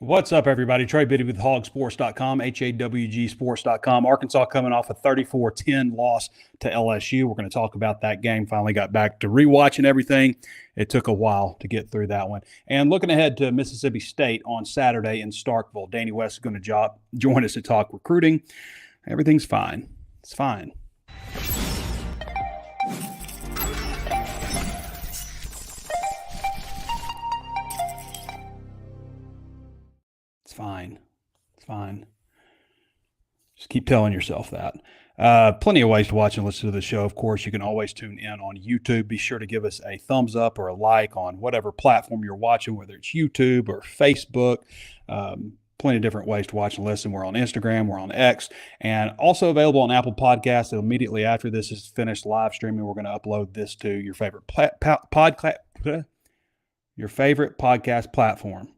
What's up, everybody? Trey Biddy with HawgSports.com, HawgSports.com. Arkansas coming off a 34-10 loss to LSU. We're going to talk about that game. Finally got back to rewatching everything. It took a while to get through that one. And looking ahead to Mississippi State on Saturday in Starkville. Danny West is going to join us to talk recruiting. Everything's fine. It's fine. Fine. It's fine. Just keep telling yourself that. Plenty of ways to watch and listen to the show. Of course, you can always tune in on YouTube. Be sure to give us a thumbs up or a like on whatever platform you're watching, whether it's YouTube or Facebook. Plenty of different ways to watch and listen. We're on Instagram. We're on X. And also available on Apple Podcasts. And immediately after this is finished live streaming, we're going to upload this to your favorite podcast platform.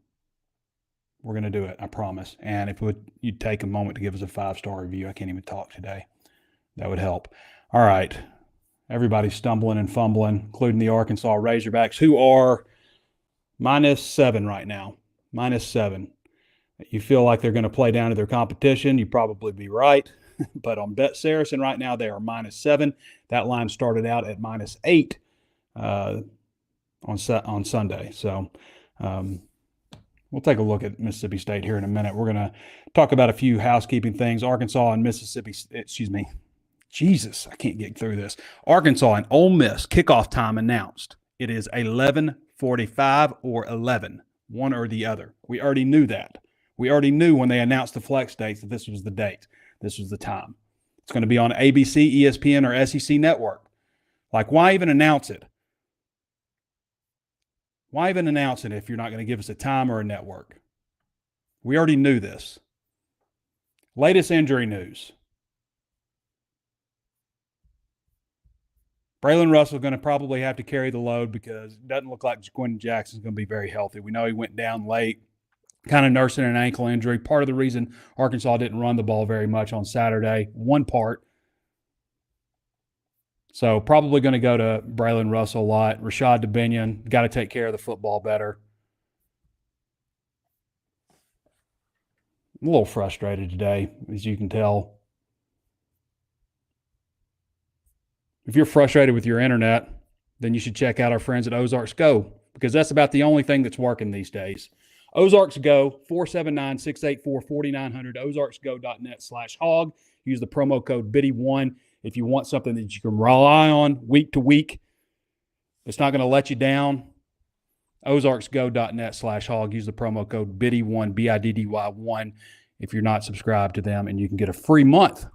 We're going to do it, I promise. And if you'd take a moment to give us a 5-star review, I can't even talk today. That would help. All right. Everybody's stumbling and fumbling, including the Arkansas Razorbacks, who are -7 right now. -7. You feel like they're going to play down to their competition. You'd probably be right. But on Bet Saracen right now, they are -7. That line started out at -8 on Sunday. So, we'll take a look at Mississippi State here in a minute. We're going to talk about a few housekeeping things. Arkansas and Mississippi – Jesus, I can't get through this. Arkansas and Ole Miss kickoff time announced. It is 11:45 or 11, one or the other. We already knew that. We already knew when they announced the flex dates that this was the date. This was the time. It's going to be on ABC, ESPN, or SEC Network. Like, why even announce it? Why even announce it if you're not going to give us a time or a network? We already knew this. Latest injury news. Braylon Russell going to probably have to carry the load because it doesn't look like Quentin Jackson's going to be very healthy. We know he went down late, kind of nursing an ankle injury. Part of the reason Arkansas didn't run the ball very much on Saturday, one part. So probably going to go to Braylon Russell a lot. Rashad DeBinion, got to take care of the football better. I'm a little frustrated today, as you can tell. If you're frustrated with your internet, then you should check out our friends at Ozarks Go, because that's about the only thing that's working these days. Ozarks Go, 479-684-4900, ozarksgo.net/hog. Use the promo code BIDDY1. If you want something that you can rely on week to week, it's not going to let you down, ozarksgo.net/hog. Use the promo code BIDDY1, BIDDY1, if you're not subscribed to them, and you can get a free month.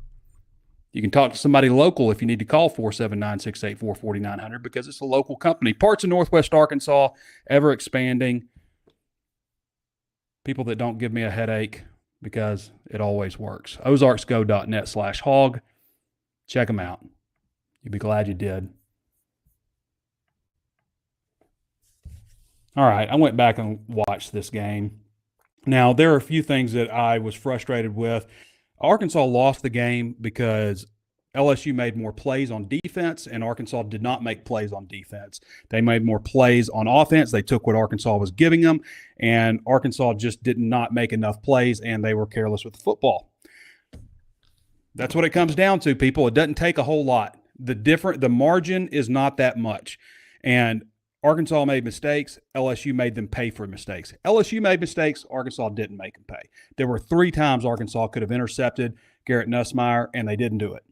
You can talk to somebody local if you need to call 479-684-4900 because it's a local company. Parts of Northwest Arkansas, ever expanding. People that don't give me a headache because it always works. ozarksgo.net/hog. Check them out. You'll be glad you did. All right, I went back and watched this game. Now, there are a few things that I was frustrated with. Arkansas lost the game because LSU made more plays on defense, and Arkansas did not make plays on defense. They made more plays on offense. They took what Arkansas was giving them, and Arkansas just did not make enough plays, and they were careless with the football. That's what it comes down to, people. It doesn't take a whole lot. The margin is not that much. And Arkansas made mistakes. LSU made them pay for mistakes. LSU made mistakes. Arkansas didn't make them pay. There were 3 times Arkansas could have intercepted Garrett Nussmeier, and they didn't do it.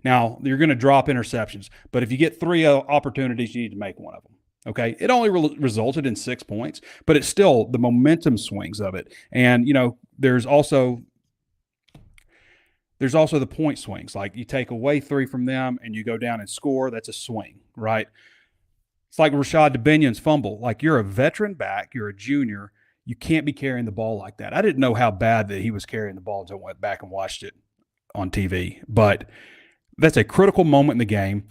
Now, you're going to drop interceptions, but if you get 3 opportunities, you need to make one of them. Okay? It only resulted in 6 points, but it's still the momentum swings of it. And, there's also the point swings. Like, you take away 3 from them and you go down and score, that's a swing, right? It's like Rashad DeBinion's fumble. Like, you're a veteran back, you're a junior, you can't be carrying the ball like that. I didn't know how bad that he was carrying the ball until I went back and watched it on TV. But that's a critical moment in the game.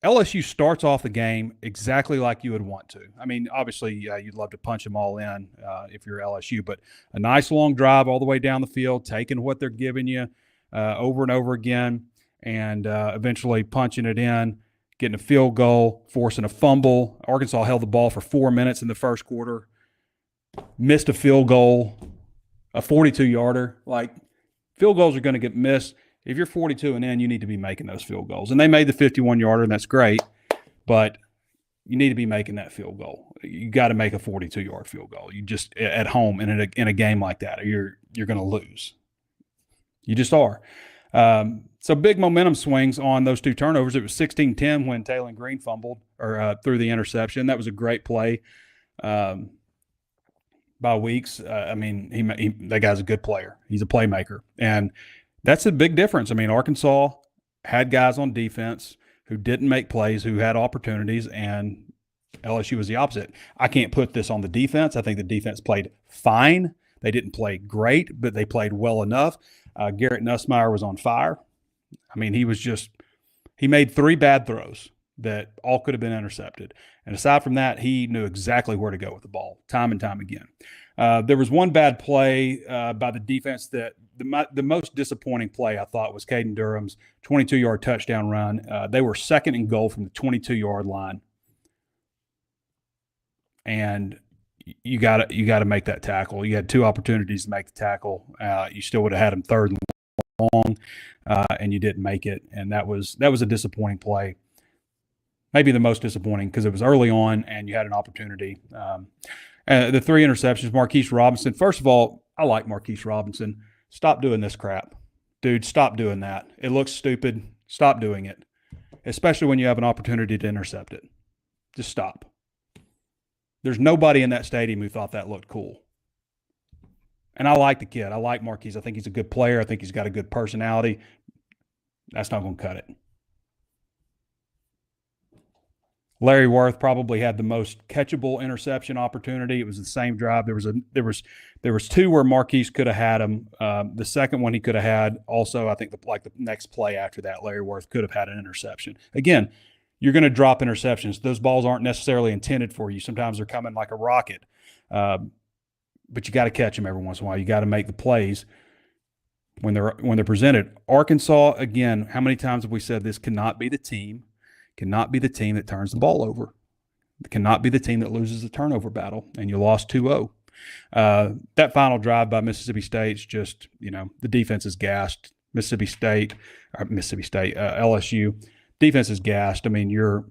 LSU starts off the game exactly like you would want to. I mean, obviously, you'd love to punch them all in if you're LSU, but a nice long drive all the way down the field, taking what they're giving you over and over again, and eventually punching it in, getting a field goal, forcing a fumble. Arkansas held the ball for 4 minutes in the first quarter. missed a field goal, a 42-yarder. Like, field goals are going to get missed. If you're 42 and in, you need to be making those field goals. And they made the 51-yarder, and that's great, but you need to be making that field goal. You got to make a 42-yard field goal. You just at home in a game like that, or you're going to lose. You just are. So big momentum swings on those two turnovers. It was 16-10 when Taylor Green fumbled or threw the interception. That was a great play by Weeks. I mean, that guy's a good player. He's a playmaker, and that's a big difference. I mean, Arkansas had guys on defense who didn't make plays, who had opportunities, and LSU was the opposite. I can't put this on the defense. I think the defense played fine. They didn't play great, but they played well enough. Garrett Nussmeier was on fire. I mean, he made 3 bad throws that all could have been intercepted. And aside from that, he knew exactly where to go with the ball time and time again. There was one bad play by the defense that the most disappointing play I thought was Caden Durham's 22-yard touchdown run. They were second and goal from the 22-yard line. And you got to make that tackle. You had 2 opportunities to make the tackle. You still would have had him third and long, and you didn't make it. And that was a disappointing play. Maybe the most disappointing because it was early on and you had an opportunity. The 3 interceptions, Marquise Robinson. First of all, I like Marquise Robinson. Stop doing this crap. Dude, stop doing that. It looks stupid. Stop doing it, especially when you have an opportunity to intercept it. Just stop. There's nobody in that stadium who thought that looked cool. And I like the kid. I like Marquise. I think he's a good player. I think he's got a good personality. That's not going to cut it. Larry Worth probably had the most catchable interception opportunity. It was the same drive. There was 2 where Marquise could have had him. The second one he could have had. Also, I think the next play after that, Larry Worth could have had an interception. Again, you're going to drop interceptions. Those balls aren't necessarily intended for you. Sometimes they're coming like a rocket. But you got to catch them every once in a while. You got to make the plays when they're presented. Arkansas, again, how many times have we said this cannot be the team that turns the ball over. It cannot be the team that loses the turnover battle, and you lost 2-0. That final drive by Mississippi State's just, the defense is gassed. LSU defense is gassed. I mean, you're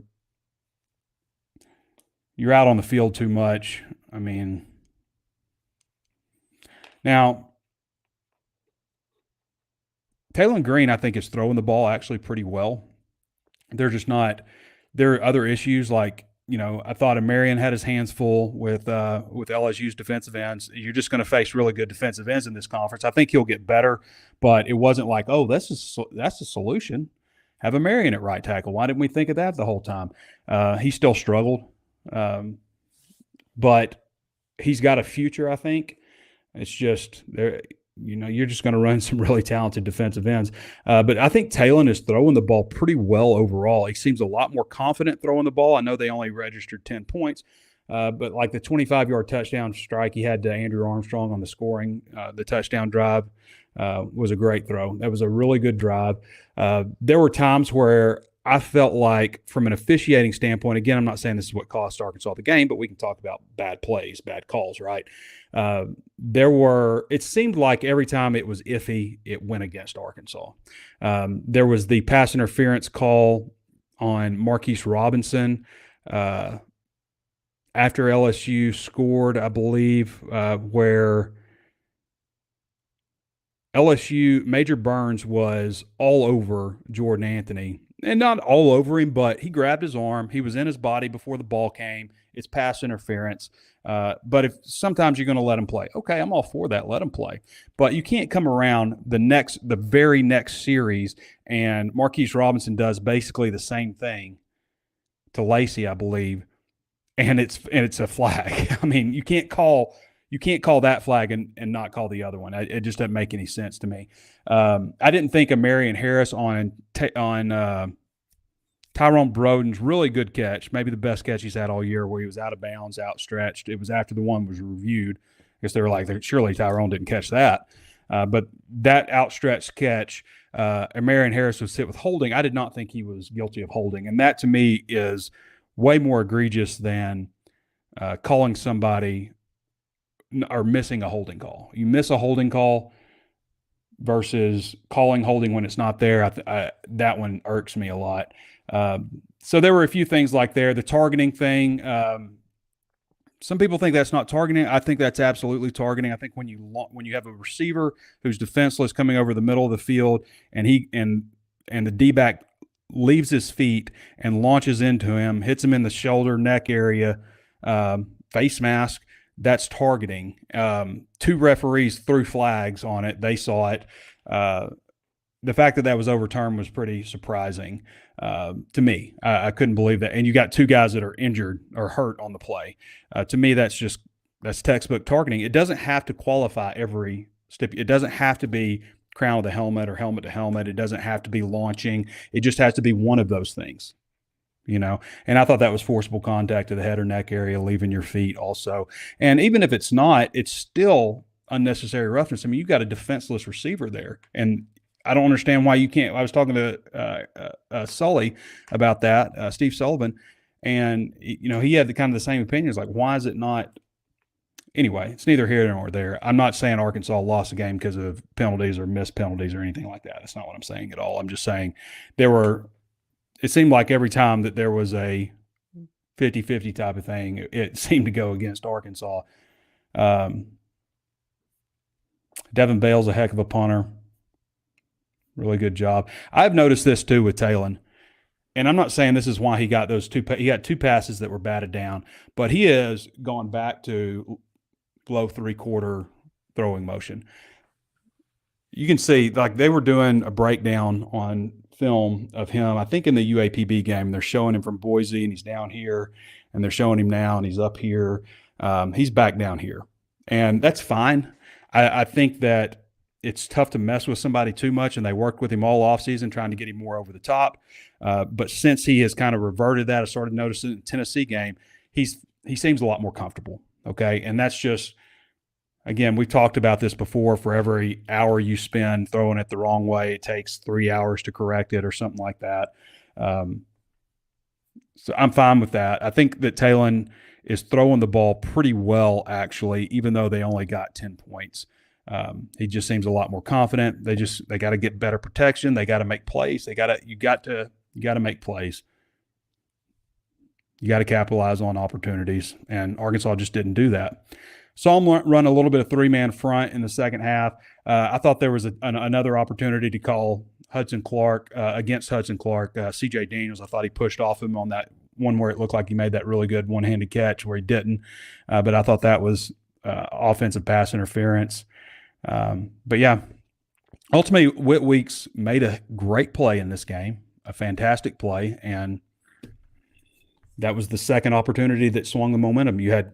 out on the field too much. I mean, now Taylor Green, I think, is throwing the ball actually pretty well. They're just not. There are other issues like, I thought Amarian had his hands full with LSU's defensive ends. You're just going to face really good defensive ends in this conference. I think he'll get better, but it wasn't like, oh, that's the solution. Have Amarian at right tackle. Why didn't we think of that the whole time? He still struggled, but he's got a future, I think. It's just there. You're just going to run some really talented defensive ends. But I think Talon is throwing the ball pretty well overall. He seems a lot more confident throwing the ball. I know they only registered 10 points, but like the 25-yard touchdown strike he had to Andrew Armstrong on the touchdown drive was a great throw. That was a really good drive. There were times where I felt like from an officiating standpoint, again, I'm not saying this is what cost Arkansas the game, but we can talk about bad plays, bad calls, right? It seemed like every time it was iffy, it went against Arkansas. There was the pass interference call on Marquise Robinson after LSU scored, I believe, where LSU, Major Burns was all over Jordan Anthony. And not all over him, but he grabbed his arm. He was in his body before the ball came. It's pass interference. But if sometimes you're going to let him play, okay, I'm all for that. Let him play. But you can't come around the very next series, and Marquise Robinson does basically the same thing to Lacey, I believe, and it's a flag. I mean, you can't call that flag and not call the other one. It just doesn't make any sense to me. I didn't think of Marion Harris on Tyrone Broden's really good catch, maybe the best catch he's had all year, where he was out of bounds, outstretched. It was after the one was reviewed. I guess they were like, surely Tyrone didn't catch that. But that outstretched catch, Marion Harris was hit with holding. I did not think he was guilty of holding. And that to me is way more egregious than calling somebody are missing a holding call. You miss a holding call versus calling holding when it's not there. That one irks me a lot. So there were a few things like there. The targeting thing, some people think that's not targeting. I think that's absolutely targeting. I think when you have a receiver who's defenseless coming over the middle of the field, and the D-back leaves his feet and launches into him, hits him in the shoulder, neck area, face mask, that's targeting. Two referees threw flags on it. They saw it. The fact that that was overturned was pretty surprising to me. I couldn't believe that. And you got two guys that are injured or hurt on the play. To me, that's textbook targeting. It doesn't have to qualify every step. It doesn't have to be crown of the helmet or helmet to helmet. It doesn't have to be launching. It just has to be one of those things. And I thought that was forcible contact to the head or neck area, leaving your feet also. And even if it's not, it's still unnecessary roughness. I mean, you've got a defenseless receiver there. And I don't understand why you can't. I was talking to Sully about that, Steve Sullivan, and he had the same opinion. It's like, why is it not? Anyway, it's neither here nor there. I'm not saying Arkansas lost the game because of penalties or missed penalties or anything like that. That's not what I'm saying at all. I'm just saying it seemed like every time that there was a 50-50 type of thing, it seemed to go against Arkansas. Devin Bale's a heck of a punter. Really good job. I've noticed this too with Talon, and I'm not saying this is why he got those two. He got two passes that were batted down, but he has gone back to low three-quarter throwing motion. You can see, like, they were doing a breakdown on film of him, I think in the UAPB game. They're showing him from Boise, and he's down here, and they're showing him now, and he's up here. He's back down here, and that's fine. I think that it's tough to mess with somebody too much, and they worked with him all offseason trying to get him more over the top. But since he has kind of reverted that, I started noticing in the Tennessee game, he seems a lot more comfortable, okay? And that's just, again, we've talked about this before. For every hour you spend throwing it the wrong way, it takes 3 hours to correct it or something like that. So I'm fine with that. I think that Talon is throwing the ball pretty well, actually, even though they only got 10 points. He just seems a lot more confident. They got to get better protection. They got to make plays. You got to make plays. You got to capitalize on opportunities, and Arkansas just didn't do that. Saw him run a little bit of three-man front in the second half. I thought there was another opportunity to call Hudson Clark against Hudson Clark. C.J. Daniels, I thought he pushed off him on that one where it looked like he made that really good one-handed catch where he didn't. But I thought that was offensive pass interference. But yeah, ultimately, Whit Weeks made a great play in this game, a fantastic play, and that was the second opportunity that swung the momentum. You had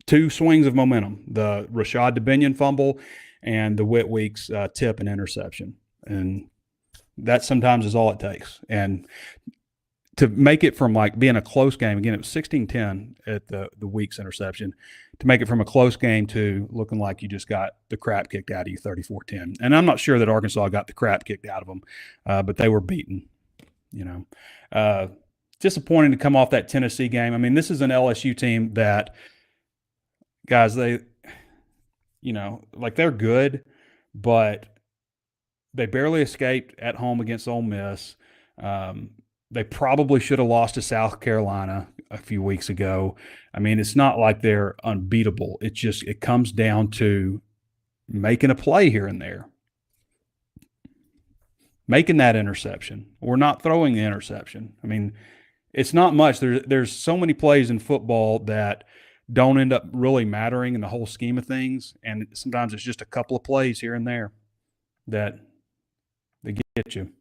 two swings of momentum: the Rashad DeBinion fumble and the Whit Weeks tip and interception, and that sometimes is all it takes. And to make it from like being a close game, again, it was 16-10 at the Weeks interception, to make it from a close game to looking like you just got the crap kicked out of you 34-10. And I'm not sure that Arkansas got the crap kicked out of them, but they were beaten, Disappointing to come off that Tennessee game. I mean, this is an LSU team that, guys, they're good, but they barely escaped at home against Ole Miss. They probably should have lost to South Carolina a few weeks ago. I mean, it's not like they're unbeatable. It comes down to making a play here and there, making that interception or not throwing the interception. I mean, it's not much. There's so many plays in football that don't end up really mattering in the whole scheme of things, and sometimes it's just a couple of plays here and there that they get you.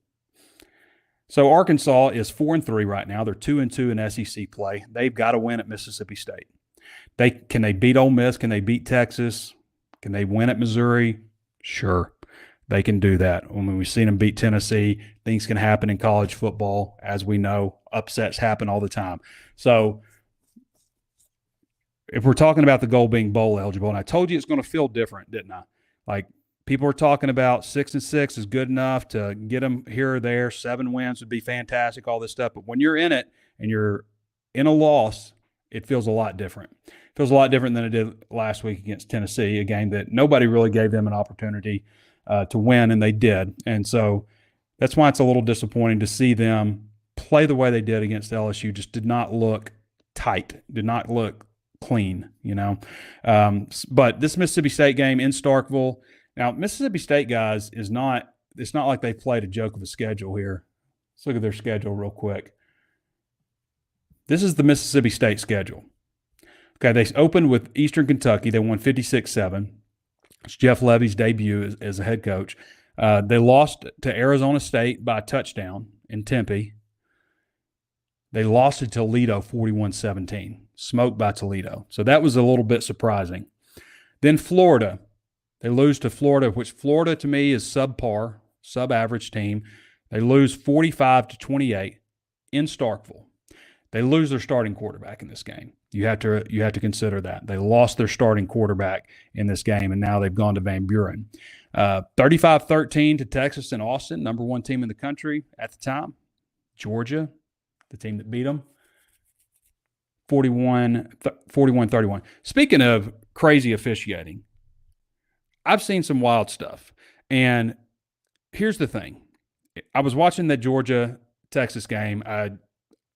So Arkansas is 4-3 right now. They're 2-2 in SEC play. They've got to win at Mississippi State. Can they beat Ole Miss? Can they beat Texas? Can they win at Missouri? Sure, they can do that. When we've seen them beat Tennessee, things can happen in college football. As we know, upsets happen all the time. So if we're talking about the goal being bowl eligible, and I told you it's going to feel different, didn't I? Like, people are talking about 6-6 is good enough to get them here or there. 7 wins would be fantastic, all this stuff. But when you're in it and you're in a loss, it feels a lot different. Feels a lot different than it did last week against Tennessee, a game that nobody really gave them an opportunity to win, and they did. And so that's why it's a little disappointing to see them play the way they did against LSU. Just did not look tight, did not look clean, But this Mississippi State game in Starkville, now Mississippi State, guys, it's not like they played a joke of a schedule here. Let's look at their schedule real quick. This is the Mississippi State schedule. Okay, they opened with Eastern Kentucky. They won 56-7. It's Jeff Levy's debut as a head coach. They lost to Arizona State by a touchdown in Tempe. They lost to Toledo 41-17, smoked by Toledo. So that was a little bit surprising. Then Florida. They lose to Florida, which Florida to me is subpar, sub-average team. They lose 45-28 in Starkville. They lose their starting quarterback in this game. You have to consider that. They lost their starting quarterback in this game, and now they've gone to Van Buren. 35-13 to Texas and Austin, number one team in the country at the time. Georgia, the team that beat them, 41-31. Speaking of crazy officiating, I've seen some wild stuff. And here's the thing. I was watching the Georgia-Texas game.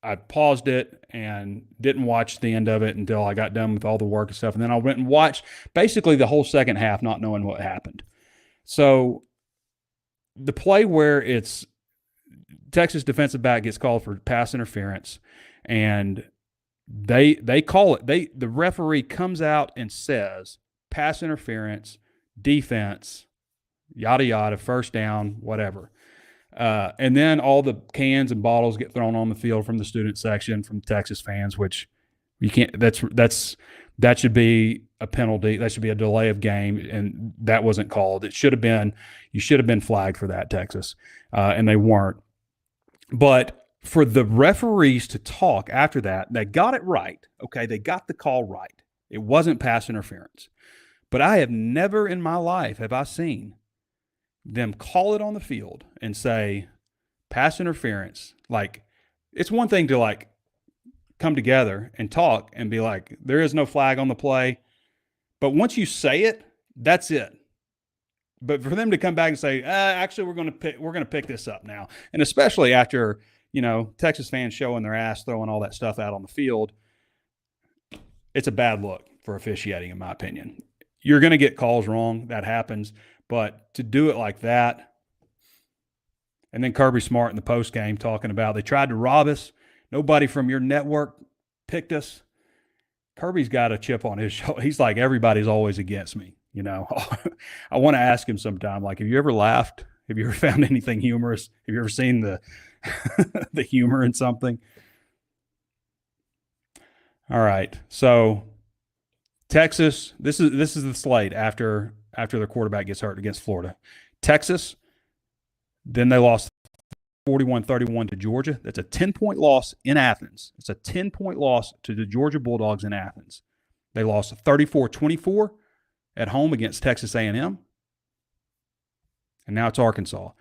I paused it and didn't watch the end of it until I got done with all the work and stuff. And then I went and watched basically the whole second half, not knowing what happened. So the play where it's Texas defensive back gets called for pass interference, and they call it. The referee comes out and says pass interference, defense, yada yada, first down, whatever. And then all the cans and bottles get thrown on the field from the student section from Texas fans, which you can't. That should be a penalty. That should be a delay of game, and that wasn't called. It should have been. You should have been flagged for that, Texas, and they weren't. But for the referees to talk after that, they got it right. Okay, they got the call right. It wasn't pass interference. But I have never in my life have I seen them call it on the field and say pass interference. Like, it's one thing to like come together and talk and be like, there is no flag on the play. But once you say it, that's it. But for them to come back and say, actually, we're going to pick this up now, and especially after Texas fans showing their ass, throwing all that stuff out on the field, it's a bad look for officiating, in my opinion. You're going to get calls wrong. That happens. But to do it like that, and then Kirby Smart in the postgame talking about they tried to rob us. Nobody from your network picked us. Kirby's got a chip on his shoulder. He's like, everybody's always against me. I want to ask him sometime, like, have you ever laughed? Have you ever found anything humorous? Have you ever seen the the humor in something? All right. So Texas, this is the slate after their quarterback gets hurt against Florida. Texas, then they lost 41-31 to Georgia. That's a 10-point loss in Athens. It's a 10-point loss to the Georgia Bulldogs in Athens. They lost 34-24 at home against Texas A&M. And now it's Arkansas.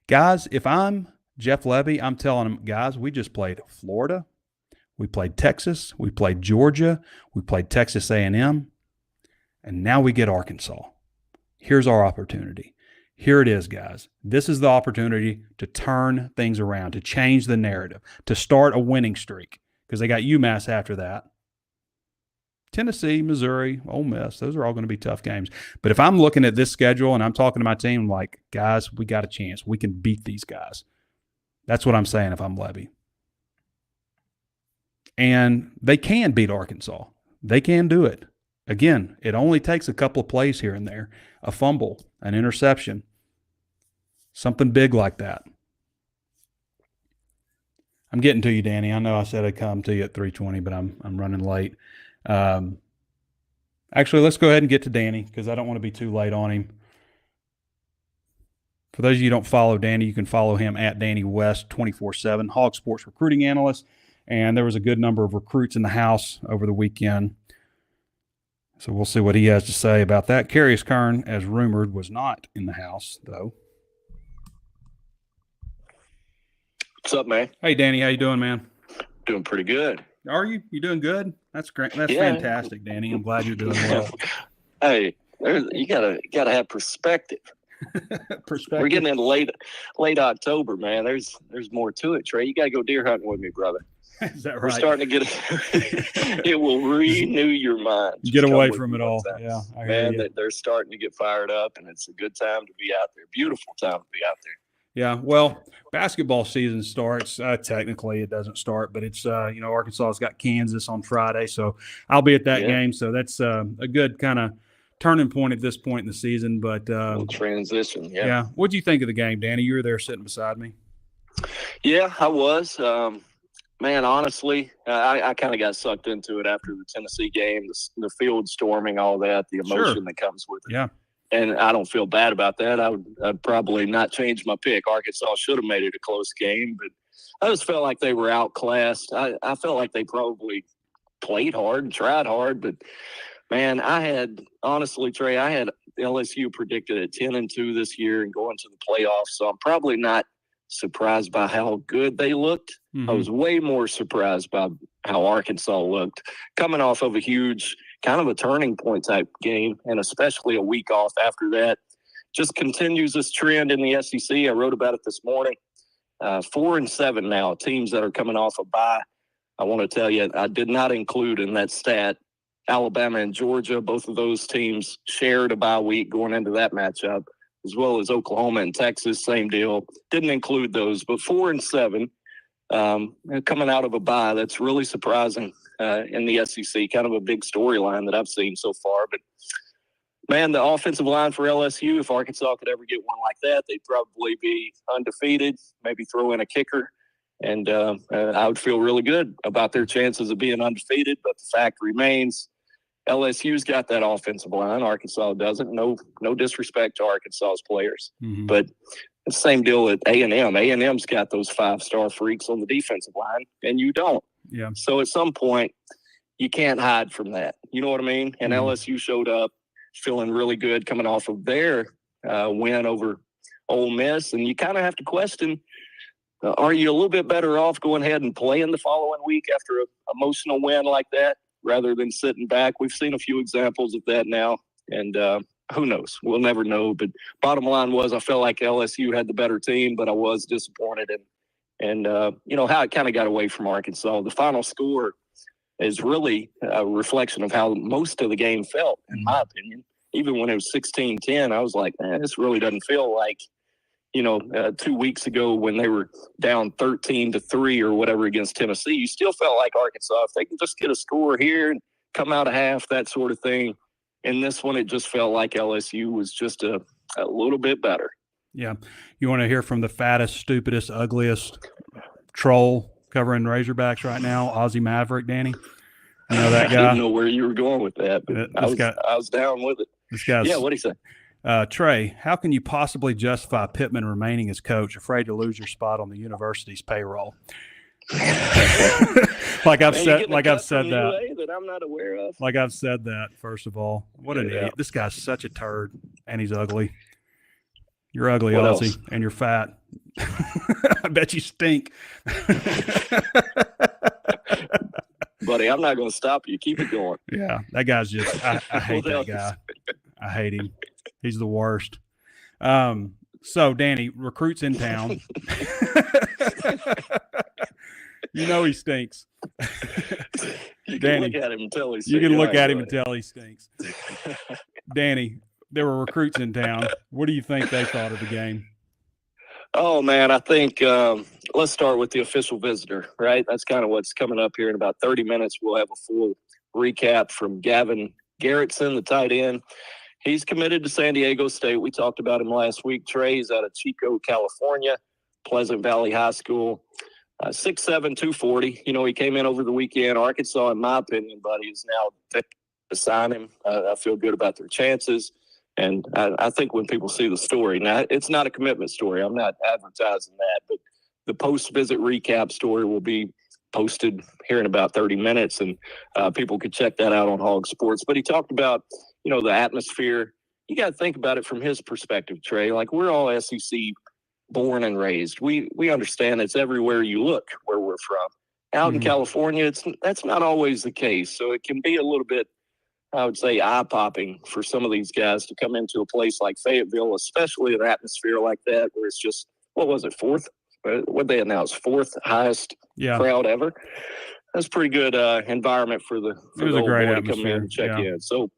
Guys, if I'm Jeff Levy, I'm telling them, guys, we just played Florida. We played Texas. We played Georgia. We played Texas A&M. And now we get Arkansas. Here's our opportunity. Here it is, guys. This is the opportunity to turn things around, to change the narrative, to start a winning streak, because they got UMass after that. Tennessee, Missouri, Ole Miss, those are all going to be tough games. But if I'm looking at this schedule and I'm talking to my team, I'm like, guys, we got a chance. We can beat these guys. That's what I'm saying if I'm Levy. And they can beat Arkansas. They can do it. Again, it only takes a couple of plays here and there, a fumble, an interception, something big like that. I'm getting to you, Danny. I know I said I'd come to you at 3:20, but I'm running late. Actually, let's go ahead and get to Danny because I don't want to be too late on him. For those of you who don't follow Danny, you can follow him at Danny West 24/7, HawgSports recruiting analyst. And there was a good number of recruits in the house over the weekend. So we'll see what he has to say about that. Carius Kern, as rumored, was not in the house, though. What's up, man? Hey, Danny. How you doing, man? Doing pretty good. Are you? You doing good? That's great. That's Yeah. fantastic, Danny. I'm glad you're doing well. Hey, you gotta have perspective. Perspective. We're getting into late October, man. There's more to it, Trey. You gotta go deer hunting with me, brother. Is that right? We're starting to get it will renew your mind. Just get away from it all. Yeah, I hear man. You. They're starting to get fired up, and it's a good time to be out there. Beautiful time to be out there. Yeah, well, basketball season starts. Technically, it doesn't start, but it's Arkansas's got Kansas on Friday, so I'll be at that game. So that's a good kind of turning point at this point in the season. But transition. Yeah. What do you think of the game, Danny? You were there sitting beside me. Yeah, I was. Man, honestly, I kind of got sucked into it after the Tennessee game, the field storming, all that, the emotion that comes with it. Yeah. And I don't feel bad about that. I'd probably not change my pick. Arkansas should have made it a close game, but I just felt like they were outclassed. I felt like they probably played hard and tried hard, but man, honestly, Trey, I had LSU predicted at 10-2 this year and going to the playoffs. So I'm probably not surprised by how good they looked. Mm-hmm. I was way more surprised by how Arkansas looked, coming off of a huge kind of a turning point type game, and especially a week off after that. Just continues this trend in the SEC. I wrote about it this morning. 4-7 now, teams that are coming off a bye. I want to tell you, I did not include in that stat Alabama and Georgia. Both of those teams shared a bye week going into that matchup, as well as Oklahoma and Texas, same deal. Didn't include those, but 4-7 coming out of a bye. That's really surprising in the SEC. Kind of a big storyline that I've seen so far. But, man, the offensive line for LSU, if Arkansas could ever get one like that, they'd probably be undefeated, maybe throw in a kicker. And I would feel really good about their chances of being undefeated. But the fact remains, LSU's got that offensive line. Arkansas doesn't. No disrespect to Arkansas's players. Mm-hmm. But the same deal at A&M. A&M's got those 5-star freaks on the defensive line, and you don't. Yeah. So at some point, you can't hide from that. You know what I mean? And LSU showed up feeling really good coming off of their win over Ole Miss. And you kind of have to question, are you a little bit better off going ahead and playing the following week after an emotional win like that rather than sitting back? We've seen a few examples of that now. And who knows? We'll never know. But bottom line was I felt like LSU had the better team, but I was disappointed. And how it kind of got away from Arkansas. The final score is really a reflection of how most of the game felt, in my opinion. Even when it was 16-10, I was like, man, this really doesn't feel like, 2 weeks ago when they were down 13-3 or whatever against Tennessee. You still felt like Arkansas, if they can just get a score here and come out of half, that sort of thing. In this one, it just felt like LSU was just a little bit better. Yeah. You want to hear from the fattest, stupidest, ugliest troll covering Razorbacks right now, Ozzy Maverick, Danny? You know that guy? I didn't know where you were going with that, but I was down with it. This guy's, yeah, what'd he say? Trey, how can you possibly justify Pittman remaining as coach, afraid to lose your spot on the university's payroll? I've said that I'm not aware of. Like I've said that, first of all. What an idiot. This guy's such a turd, and he's ugly. You're ugly, Ozzy, and you're fat. I bet you stink. Buddy, I'm not going to stop you. Keep it going. Yeah, that guy's just – I hate that guy. I hate him. He's the worst. So, Danny, recruits in town. You know he stinks. You Danny, can look at him until he stinks. You can look at him until he stinks. Danny, there were recruits in town. What do you think they thought of the game? Oh, man, I think let's start with the official visitor, right? That's kind of what's coming up here in about 30 minutes. We'll have a full recap from Gavin Garrettson, the tight end. He's committed to San Diego State. We talked about him last week. Trey's out of Chico, California, Pleasant Valley High School. 6'7", 240. He came in over the weekend. Arkansas, in my opinion, buddy, is now picked to sign him. I feel good about their chances. And I think when people see the story, now it's not a commitment story. I'm not advertising that, but the post-visit recap story will be posted here in about 30 minutes, and people could check that out on HawgSports. But he talked about, the atmosphere. You got to think about it from his perspective, Trey. Like, we're all SEC born and raised. We understand it's everywhere you look where we're from. out in California, that's not always the case. So it can be a little bit, I would say, eye-popping for some of these guys to come into a place like Fayetteville, especially an atmosphere like that where it's just, what was it, fourth? What they announced, fourth highest crowd ever. That's a pretty good environment for the old boy to come in and check in. So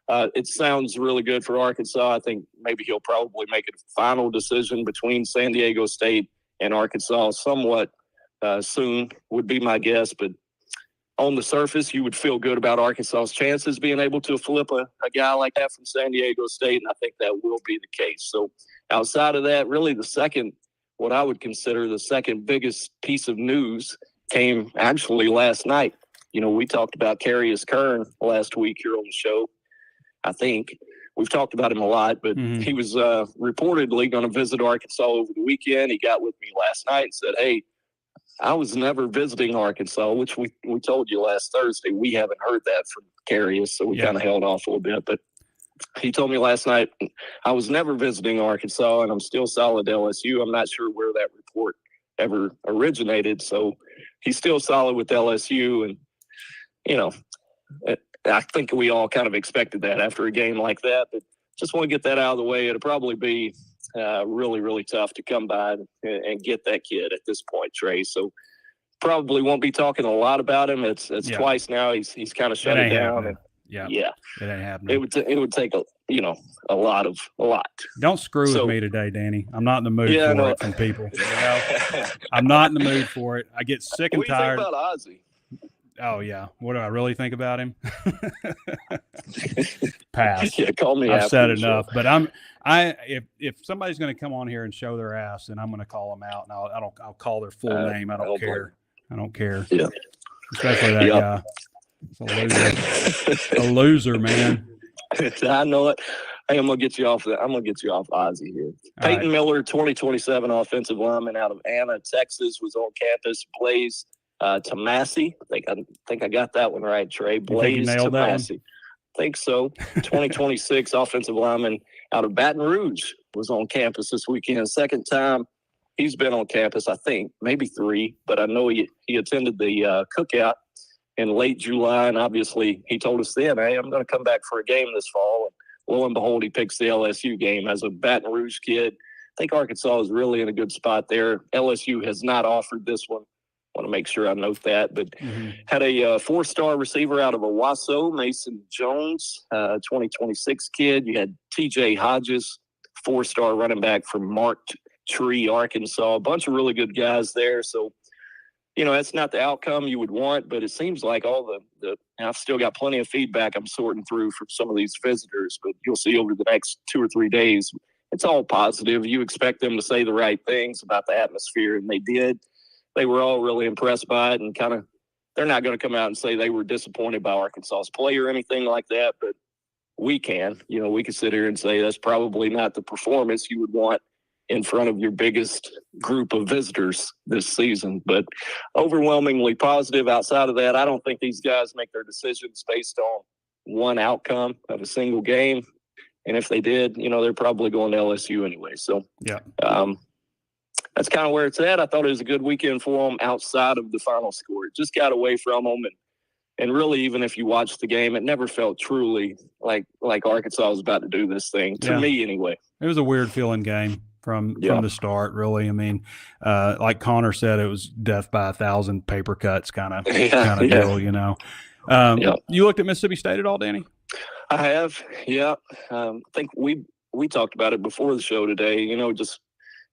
it sounds really good for Arkansas. I think maybe he'll probably make a final decision between San Diego State and Arkansas somewhat soon, would be my guess. But on the surface, you would feel good about Arkansas's chances being able to flip a guy like that from San Diego State, and I think that will be the case. So outside of that, really what I would consider the second biggest piece of news came actually last night. We talked about Carius Kern last week here on the show. I think we've talked about him a lot, but he was reportedly going to visit Arkansas over the weekend. He got with me last night and said, hey, I was never visiting Arkansas, which we told you last Thursday. We haven't heard that from Carius, so we kind of held off a little bit. But he told me last night, I was never visiting Arkansas, and I'm still solid LSU. I'm not sure where that report ever originated, so he's still solid with LSU. And, I think we all kind of expected that after a game like that. But just want to get that out of the way. It'll probably be really, really tough to come by and get that kid at this point, Trey. So probably won't be talking a lot about him. It's twice now. He's kind of shut it down. And, it ain't happening. It would take a lot. Don't screw with me today, Danny. I'm not in the mood for it from people. I'm not in the mood for it. I get sick and tired. What do you think about Ozzie? Oh yeah. What do I really think about him? Pass. Yeah, call me. I've said enough. But if somebody's going to come on here and show their ass, then I'm going to call them out, and I'll call their full name. I don't care. I don't care. Yeah. Especially that guy. It's a loser, man. I know it. Hey, I'm gonna get you off that. I'm gonna get you off Ozzie here. Peyton Miller, 2027 offensive lineman out of Anna, Texas, was on campus. Blaze Tomasi. I think I got that one right, Trey. Blaze Tomasi. I think so. 2026 offensive lineman out of Baton Rouge was on campus this weekend. Second time he's been on campus, I think, maybe three, but I know he attended the cookout in late July, and obviously he told us then, hey, I'm going to come back for a game this fall. And lo and behold, he picks the LSU game as a Baton Rouge kid. I think Arkansas is really in a good spot there. LSU has not offered this one. I want to make sure I note that, but had a four-star receiver out of Owasso, Mason Jones, 2026 kid. You had TJ Hodges, four-star running back from Marked Tree, Arkansas. A bunch of really good guys there. So, that's not the outcome you would want, but it seems like all the I've still got plenty of feedback I'm sorting through from some of these visitors, but you'll see over the next 2 or 3 days, it's all positive. You expect them to say the right things about the atmosphere, and they did. They were all really impressed by it, and they're not going to come out and say they were disappointed by Arkansas's play or anything like that, but we can. We can sit here and say that's probably not the performance you would want in front of your biggest group of visitors this season, but overwhelmingly positive. Outside of that, I don't think these guys make their decisions based on one outcome of a single game. And if they did, they're probably going to LSU anyway. So that's kind of where it's at. I thought it was a good weekend for them outside of the final score. It just got away from them. And really, even if you watched the game, it never felt truly like Arkansas was about to do this thing, to me anyway. It was a weird feeling game from the start, really. I mean, like Connor said, it was death by 1,000 paper cuts kind of deal, You looked at Mississippi State at all, Danny? I have, yeah. I think we talked about it before the show today. Just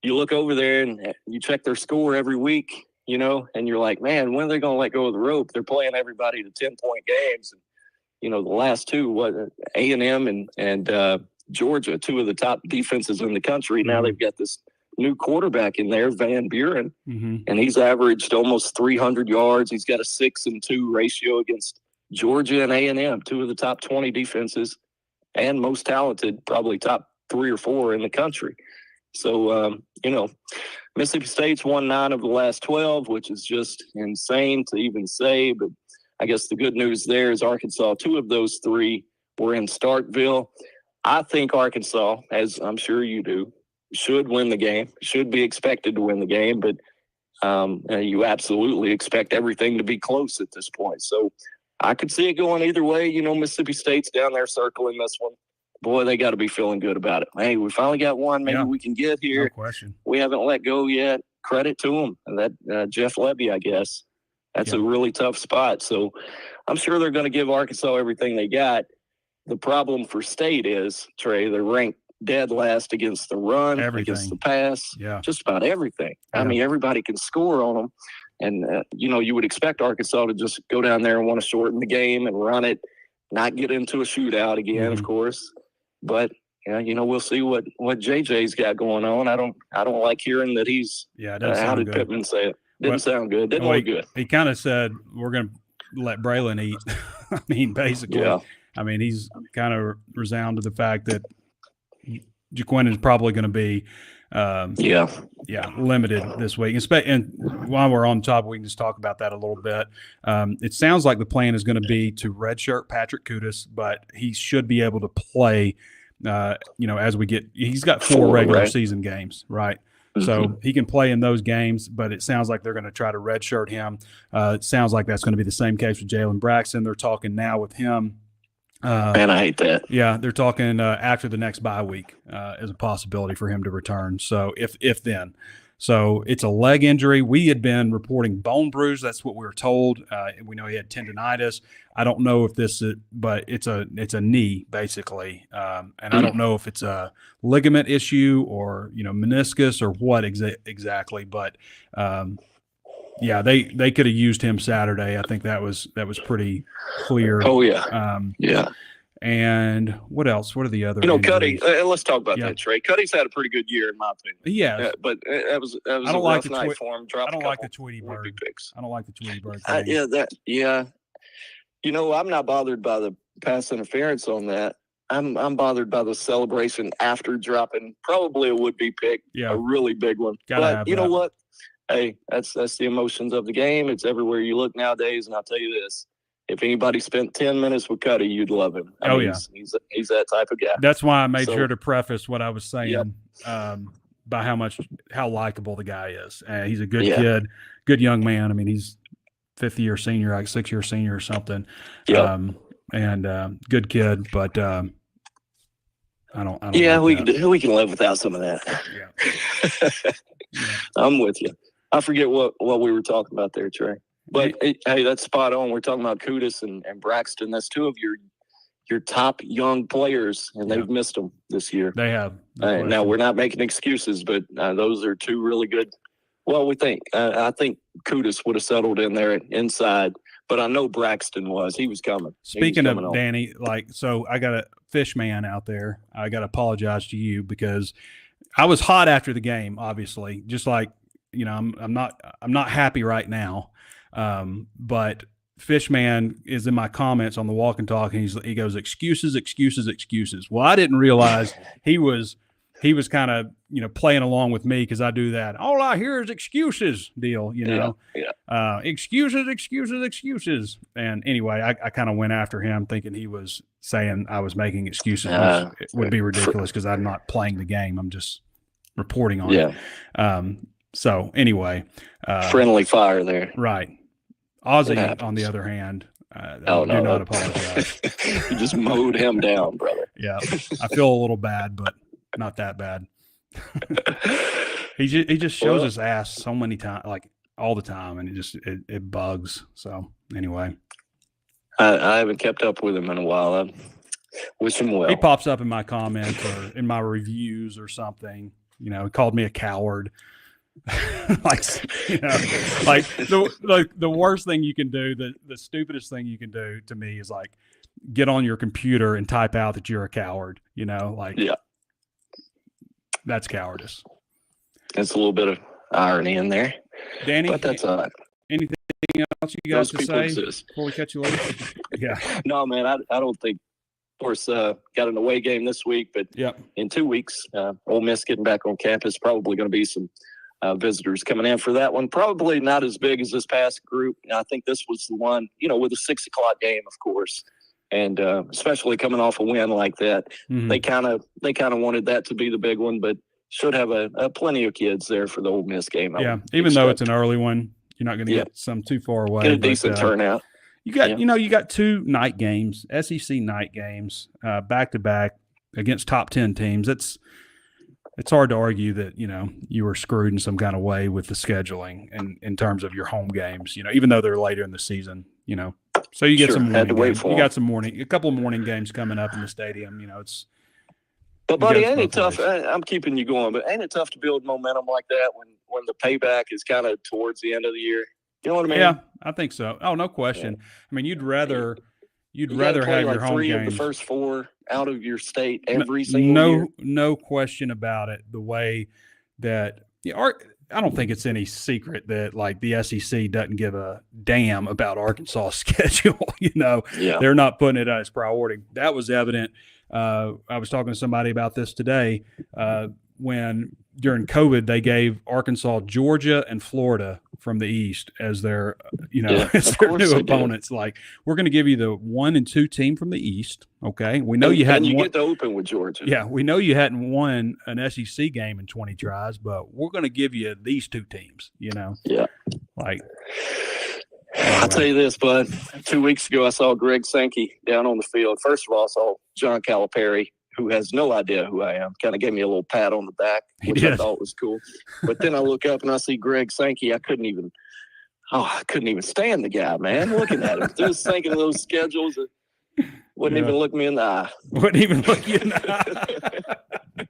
you look over there and you check their score every week, and you're like, man, when are they going to let go of the rope? They're playing everybody to 10-point games. And, the last two, A&M and Georgia, two of the top defenses in the country. Now they've got this new quarterback in there, Van Buren, and he's averaged almost 300 yards. He's got a 6-2 ratio against Georgia and A&M, two of the top 20 defenses and most talented, probably top 3 or 4 in the country. So, Mississippi State's won 9 of the last 12, which is just insane to even say. But I guess the good news there is Arkansas, 2 of those 3 were in Starkville. I think Arkansas, as I'm sure you do, should win the game, should be expected to win the game. But you absolutely expect everything to be close at this point. So I could see it going either way. Mississippi State's down there circling this one. Boy, they got to be feeling good about it. Hey, we finally got one. Maybe we can get here. No question. We haven't let go yet. Credit to them. And that Jeff Lebby, I guess, that's a really tough spot. So I'm sure they're going to give Arkansas everything they got. The problem for State is, Trey, they're ranked dead last against the run, against the pass, just about everything. I mean, everybody can score on them. And, you would expect Arkansas to just go down there and want to shorten the game and run it, not get into a shootout again, of course. But, we'll see what JJ's got going on. I don't like hearing that he's how did Pittman say it? Didn't sound good. Didn't look good. He kind of said, we're going to let Braylon eat. I mean, basically. Yeah. I mean, he's kind of resounded the fact that Jaquin is probably going to be limited this week. And while we're on top, we can just talk about that a little bit. It sounds like the plan is going to be to redshirt Patrick Kudus, but he should be able to play, as we get – he's got 4 regular season games, right? So he can play in those games, but it sounds like they're going to try to redshirt him. It sounds like that's going to be the same case with Jalen Braxton. They're talking now with him. Man, I hate that. Yeah, they're talking after the next bye week as a possibility for him to return. So if then. So it's a leg injury. We had been reporting bone bruise. That's what we were told. We know he had tendonitis. I don't know if this is, but it's a knee basically. And I don't know if it's a ligament issue or, meniscus or what exactly, but they could have used him Saturday. I think that was pretty clear. Oh yeah. And what else? What are the other? Cuddy. Let's talk about that, Trey. Cuddy's had a pretty good year in my opinion. Yeah, but that was I don't a like rough night for him. I don't like the Tweety Bird. I don't like the Tweety Bird. I'm not bothered by the pass interference on that. I'm bothered by the celebration after dropping probably a would-be pick, a really big one. But you know what? Hey, that's the emotions of the game. It's everywhere you look nowadays, and I'll tell you this. If anybody spent 10 minutes with Cuddy, you'd love him. He's that type of guy. That's why I made sure to preface what I was saying by how likable the guy is. He's a good kid, good young man. I mean, he's 5th-year senior, like 6-year senior or something. And good kid, but I don't. We can live without some of that. Yeah. I'm with you. I forget what we were talking about there, Trey. But hey, that's spot on. We're talking about Kudus and Braxton. That's 2 of your top young players, and they've missed them this year. They have. Now we're not making excuses, but those are 2 really good. Well, we think. I think Kudus would have settled in there inside, but I know Braxton was. He was coming. Speaking of Danny, so I got a fish man out there. I got to apologize to you because I was hot after the game. Obviously, just like I'm not happy right now. But Fishman is in my comments on the walk and talk, and he goes, excuses. Well, I didn't realize he was kind of, playing along with me because I do that. All I hear is excuses deal, excuses. And anyway, I kind of went after him thinking he was saying I was making excuses, which it would be ridiculous because I'm not playing the game. I'm just reporting on it. So anyway, friendly fire there. Right. Ozzy, on the other hand, do not apologize. You just mowed him down, brother. Yeah. I feel a little bad, but not that bad. He just shows his ass so many times, like all the time, and it bugs. So anyway. I haven't kept up with him in a while. I wish him well. He pops up in my comments or in my reviews or something. He called me a coward. The worst thing you can do, the stupidest thing you can do to me is get on your computer and type out that you're a coward. That's cowardice. There's a little bit of irony in there, Danny. But that's all right. Anything else you guys to say before we catch you later? Yeah. No, man. I don't think. Of course, got an away game this week, but in 2 weeks, Ole Miss getting back on campus, probably going to be some visitors coming in for that one. Probably not as big as this past group. I think this was the one, with a 6 o'clock game, of course, and especially coming off a win like that, they kind of wanted that to be the big one. But should have a plenty of kids there for the Ole Miss game. Yeah, even though it's an early one, you're not going to get some too far away. Get a decent turnout. You got, you got 2 night games, SEC night games, back to back against top 10 teams. It's hard to argue that, you were screwed in some kind of way with the scheduling and in terms of your home games, even though they're later in the season, So you get some morning games. You got a couple of morning games coming up in the stadium, But buddy, ain't it tough? I'm keeping you going, but ain't it tough to build momentum like that when the payback is kind of towards the end of the year? You know what I mean? Yeah, I think so. Oh, no question. Yeah. I mean, you'd rather have your home 3 games. of the first 4 out of your state every single year. No question about it. The way that I don't think it's any secret that like the SEC doesn't give a damn about Arkansas' schedule. They're not putting it as priority. That was evident. I was talking to somebody about this today when during COVID they gave Arkansas, Georgia, and Florida from the East as their as their new opponents. Like, we're going to give you the 1 and 2 team from the East. Okay, we know you hadn't get to open with Georgia. Yeah, we know you hadn't won an SEC game in 20 tries, but we're going to give you these 2 teams. Yeah, like. I'll tell you this, bud. 2 weeks ago, I saw Greg Sankey down on the field. First of all, I saw John Calipari, who has no idea who I am, kind of gave me a little pat on the back, which I thought was cool. But then I look up and I see Greg Sankey. I couldn't even stand the guy, man. Looking at him, just thinking of those schedules. Wouldn't even look me in the eye. Wouldn't even look you in the eye.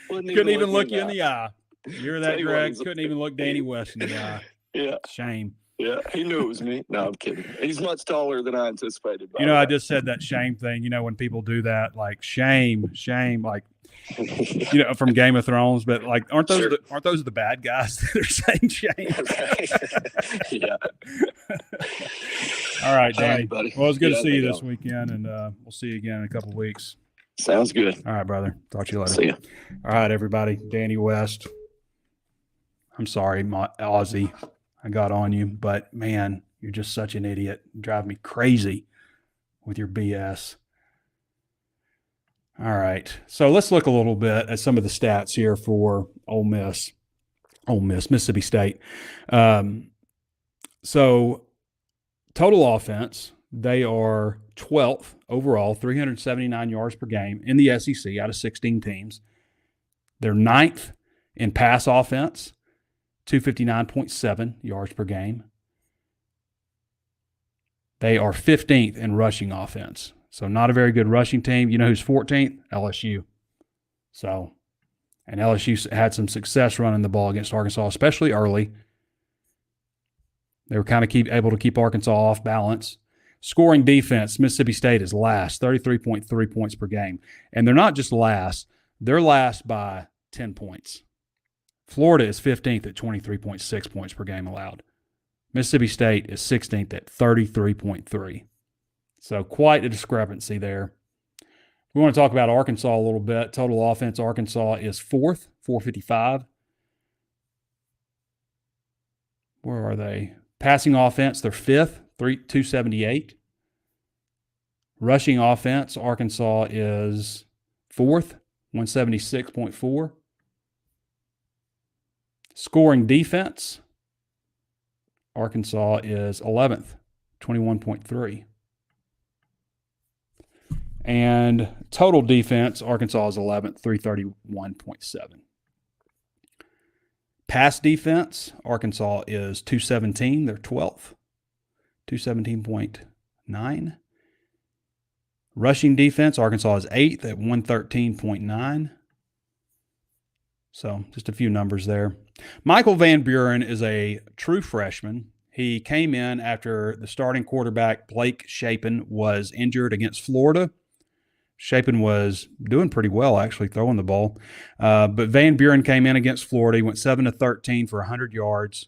Couldn't even look you in the eye. You're that Greg. Couldn't even look Danny West in the eye. Yeah. Shame. Yeah, he knew it was me. No, I'm kidding. He's much taller than I anticipated. I just said that shame thing. When people do that, like shame, like from Game of Thrones. But like, aren't those the bad guys that are saying shame? Yeah. All right, Danny. All right, buddy. Well, it's good to see you this weekend, and we'll see you again in a couple of weeks. Sounds good. All right, brother. Talk to you later. See ya. All right, everybody. Danny West. I'm sorry, Aussie. I got on you, but man, you're just such an idiot. You drive me crazy with your BS. All right. So let's look a little bit at some of the stats here for Ole Miss, Mississippi State. So total offense, they are 12th overall, 379 yards per game in the SEC out of 16 teams. They're 9th in pass offense, 259.7 yards per game. They are 15th in rushing offense. So not a very good rushing team. You know who's 14th? LSU. So, and LSU had some success running the ball against Arkansas, especially early. They were kind of able to keep Arkansas off balance. Scoring defense, Mississippi State is last, 33.3 points per game. And they're not just last. They're last by 10 points. Florida is 15th at 23.6 points per game allowed. Mississippi State is 16th at 33.3. So quite a discrepancy there. We want to talk about Arkansas a little bit. Total offense, Arkansas is 4th, 455. Where are they? Passing offense, they're 5th, 278. Rushing offense, Arkansas is 4th, 176.4. Scoring defense, Arkansas is 11th, 21.3. And total defense, Arkansas is 11th, 331.7. Pass defense, Arkansas is 217. They're 12th, 217.9. Rushing defense, Arkansas is 8th at 113.9. So just a few numbers there. Michael Van Buren is a true freshman. He came in after the starting quarterback, Blake Shapen, was injured against Florida. Shapen was doing pretty well, actually, throwing the ball. But Van Buren came in against Florida. He went 7 of 13 for 100 yards.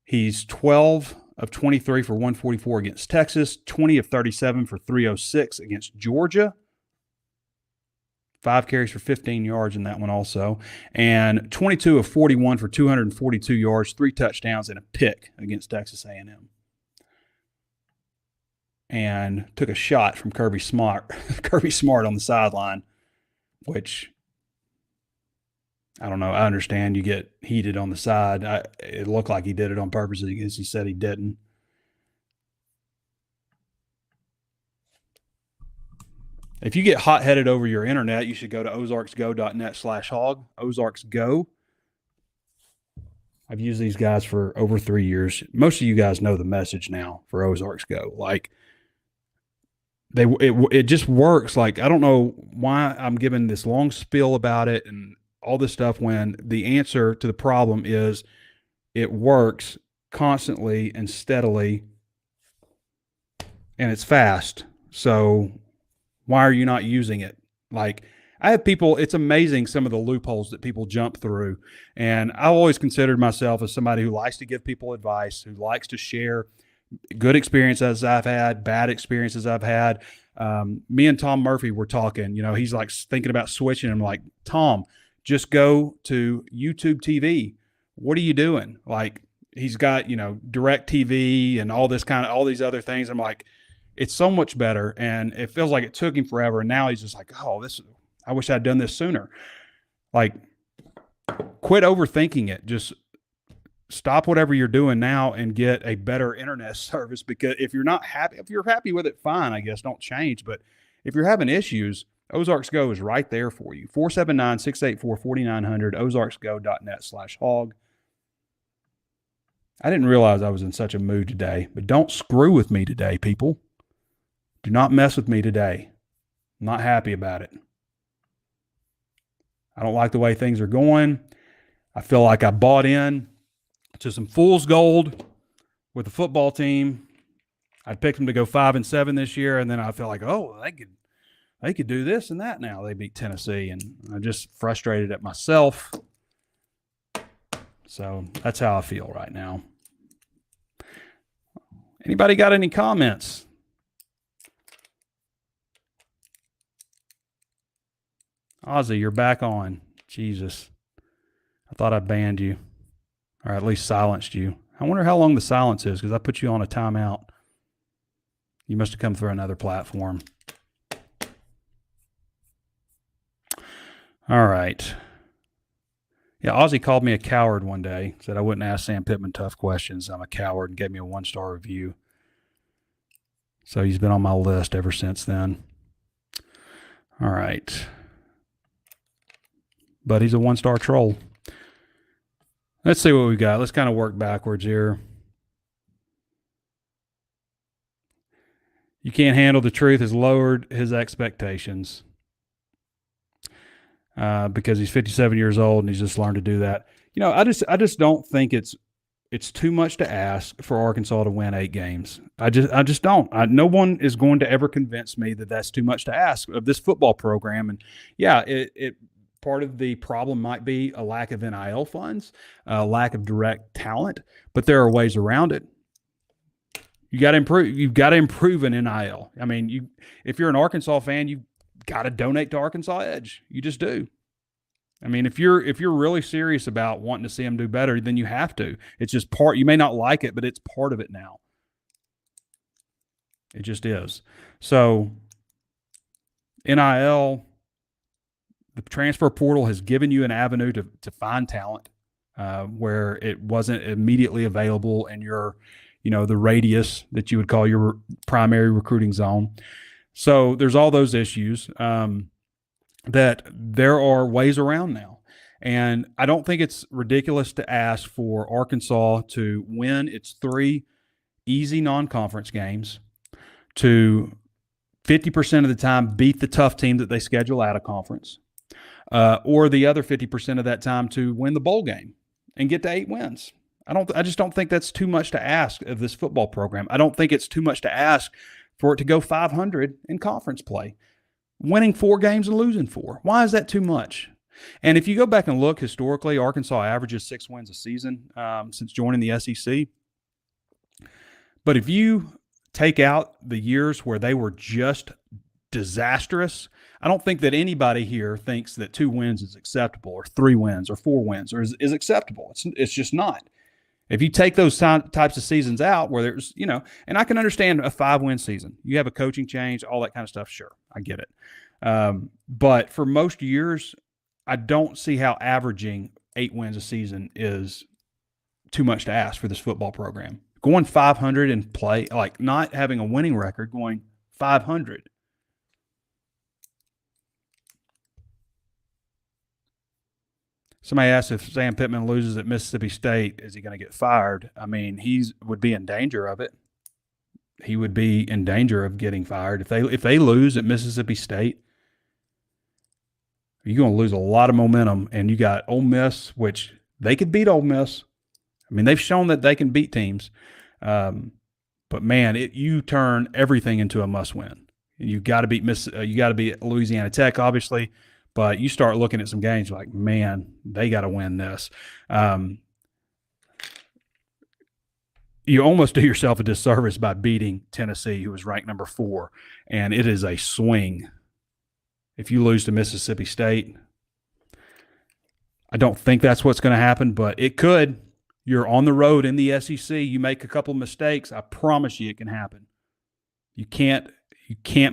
He's 12 of 23 for 144 against Texas, 20 of 37 for 306 against Georgia. 5 carries for 15 yards in that one also. And 22 of 41 for 242 yards, 3 touchdowns, and a pick against Texas A&M. And took a shot from Kirby Smart on the sideline, which I don't know. I understand you get heated on the side. It looked like he did it on purpose, as he said he didn't. If you get hot-headed over your internet, you should go to ozarksgo.net/hog. Ozarks Go. I've used these guys for over 3 years. Most of you guys know the message now for Ozarks Go. Like, it just works. Like, I don't know why I'm giving this long spiel about it and all this stuff when the answer to the problem is it works constantly and steadily, and it's fast. So why are you not using it? Like, I have people, it's amazing some of the loopholes that people jump through. And I've always considered myself as somebody who likes to give people advice, who likes to share good experiences I've had, bad experiences I've had. Me and Tom Murphy were talking, he's like thinking about switching. I'm like, Tom, just go to YouTube TV. What are you doing? Like, he's got, direct TV and all these other things. I'm like, it's so much better. And it feels like it took him forever. And now he's just like, I wish I'd done this sooner. Like, quit overthinking it. Just stop whatever you're doing now and get a better internet service. Because if you're happy with it, fine, I guess, don't change. But if you're having issues, Ozarks Go is right there for you. 479-684-4900, ozarksgo.net/hog. I didn't realize I was in such a mood today, but don't screw with me today, people. Do not mess with me today. I'm not happy about it. I don't like the way things are going. I feel like I bought in to some fool's gold with the football team. I picked them to go 5-7 this year, and then I feel like, they could do this and that now. They beat Tennessee, and I'm just frustrated at myself. So that's how I feel right now. Anybody got any comments? Ozzy, you're back on. Jesus. I thought I banned you, or at least silenced you. I wonder how long the silence is, because I put you on a timeout. You must have come through another platform. All right. Yeah, Ozzy called me a coward one day, said I wouldn't ask Sam Pittman tough questions. I'm a coward, and gave me a 1-star review. So he's been on my list ever since then. All right. But he's a 1-star troll. Let's see what we got. Let's kind of work backwards here. You can't handle the truth has lowered his expectations because he's 57 years old and he's just learned to do that. I just don't think it's too much to ask for Arkansas to win 8 games. I just don't. No one is going to ever convince me that that's too much to ask of this football program. And yeah, it part of the problem might be a lack of NIL funds, a lack of direct talent, but there are ways around it. You got to improve. You've got to improve in NIL. I mean, if you're an Arkansas fan, you've got to donate to Arkansas Edge. You just do. I mean, if you're really serious about wanting to see them do better, then you have to. It's just part. You may not like it, but it's part of it now. It just is. So, NIL, the transfer portal has given you an avenue to find talent where it wasn't immediately available in your, the radius that you would call your primary recruiting zone. So there's all those issues that there are ways around now. And I don't think it's ridiculous to ask for Arkansas to win its 3 easy non-conference games, to 50% of the time beat the tough team that they schedule out of conference, or the other 50% of that time to win the bowl game and get to 8 wins. I just don't think that's too much to ask of this football program. I don't think it's too much to ask for it to go 500 in conference play, winning 4 games and losing 4. Why is that too much? And if you go back and look historically, Arkansas averages 6 wins a season since joining the SEC. But if you take out the years where they were just disastrous, I don't think that anybody here thinks that 2 wins is acceptable, or 3 wins or 4 wins or is acceptable. It's just not. If you take those types of seasons out where there's, and I can understand a 5-win season. You have a coaching change, all that kind of stuff. Sure, I get it. But for most years, I don't see how averaging 8 wins a season is too much to ask for this football program. Going 500 and play, like not having a winning record, going 500. Somebody asked if Sam Pittman loses at Mississippi State, is he going to get fired? I mean, he would be in danger of it. He would be in danger of getting fired if they lose at Mississippi State. You're going to lose a lot of momentum, and you got Ole Miss, which they could beat Ole Miss. I mean, they've shown that they can beat teams, but man, you turn everything into a must-win. You got to beat Louisiana Tech, obviously, but you start looking at some games like, man, they got to win this. You almost do yourself a disservice by beating Tennessee, who was ranked number 4, and it is a swing. If you lose to Mississippi State, I don't think that's what's going to happen, but it could. You're on the road in the SEC. You make a couple mistakes, I promise you it can happen. You can't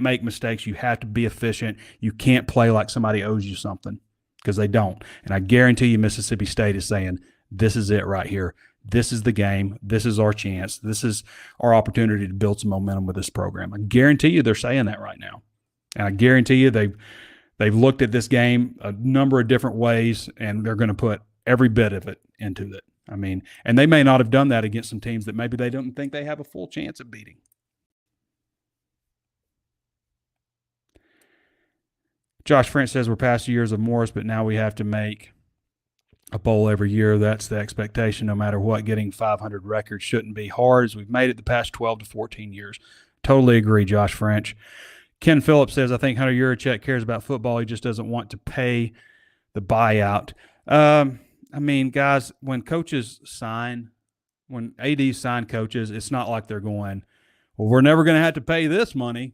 make mistakes. You have to be efficient. You can't play like somebody owes you something, because they don't. And I guarantee you Mississippi State is saying, this is it right here. This is the game. This is our chance. This is our opportunity to build some momentum with this program. I guarantee you they're saying that right now. And I guarantee you they've looked at this game a number of different ways, and they're going to put every bit of it into it. I mean, and they may not have done that against some teams that maybe they don't think they have a full chance of beating. Josh French says we're past the years of Morris, but now we have to make a bowl every year. That's the expectation no matter what. Getting 500 records shouldn't be hard, as we've made it the past 12 to 14 years. Totally agree, Josh French. Ken Phillips says, I think Hunter Yurachek cares about football. He just doesn't want to pay the buyout. I mean, guys, when ADs sign coaches, it's not like they're going, well, we're never going to have to pay this money.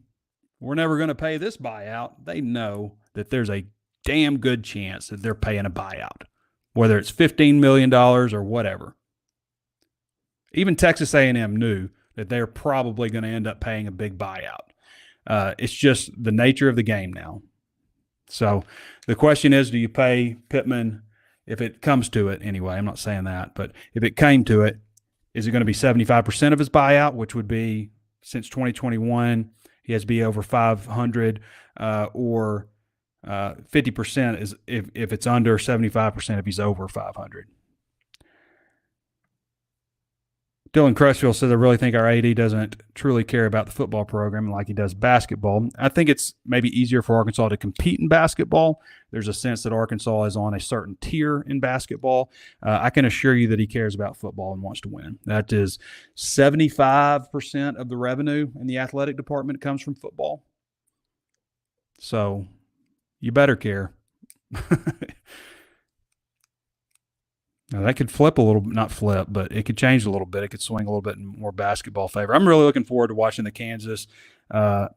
We're never going to pay this buyout. They know that there's a damn good chance that they're paying a buyout, whether it's $15 million or whatever. Even Texas A&M knew that they're probably going to end up paying a big buyout. It's just the nature of the game now. So the question is, do you pay Pittman, if it comes to it anyway? I'm not saying that, but if it came to it, is it going to be 75% of his buyout, which would be, since 2021, he has to be over 500, or 50% is if it's under, 75% if he's over 500. Dylan Crutchfield says, I really think our AD doesn't truly care about the football program like he does basketball. I think it's maybe easier for Arkansas to compete in basketball. There's a sense that Arkansas is on a certain tier in basketball. I can assure you that he cares about football and wants to win. That is 75% of the revenue in the athletic department comes from football. So you better care. Now, that could flip a little, not flip, but it could change a little bit. It could swing a little bit in more basketball favor. I'm really looking forward to watching the Kansas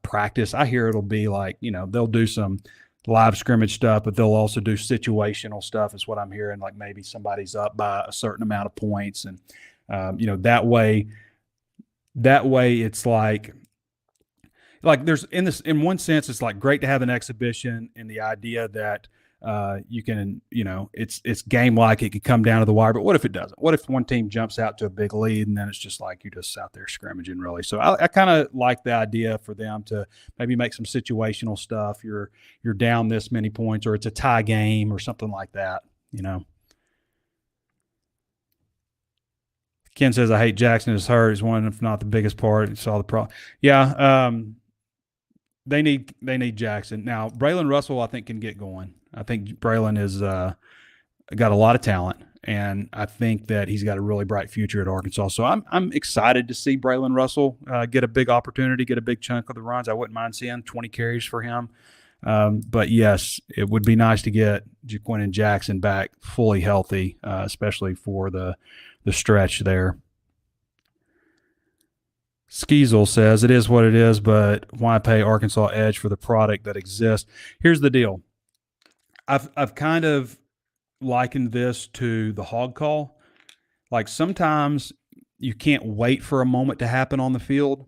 practice. I hear it'll be like, they'll do some live scrimmage stuff, but they'll also do situational stuff is what I'm hearing. Like maybe somebody's up by a certain amount of points. And, that way it's like there's in one sense, it's like great to have an exhibition in the idea that, you can, it's game-like. It could come down to the wire, but what if it doesn't? What if one team jumps out to a big lead and then it's just like you're just out there scrimmaging, really? So I kind of like the idea for them to maybe make some situational stuff. You're down this many points, or it's a tie game or something like that, Ken says, I hate Jackson is hurt. He's one, if not the biggest part. He saw the problem. Yeah, they need Jackson. Now, Braylon Russell, I think, can get going. I think Braylon has got a lot of talent, and I think that he's got a really bright future at Arkansas. So I'm excited to see Braylon Russell get a big opportunity, get a big chunk of the runs. I wouldn't mind seeing 20 carries for him. But, yes, it would be nice to get Jaquan Jackson back fully healthy, especially for the stretch there. Skeezel says, it is what it is, but why pay Arkansas edge for the product that exists? Here's the deal. I've kind of likened this to the hog call. Like sometimes you can't wait for a moment to happen on the field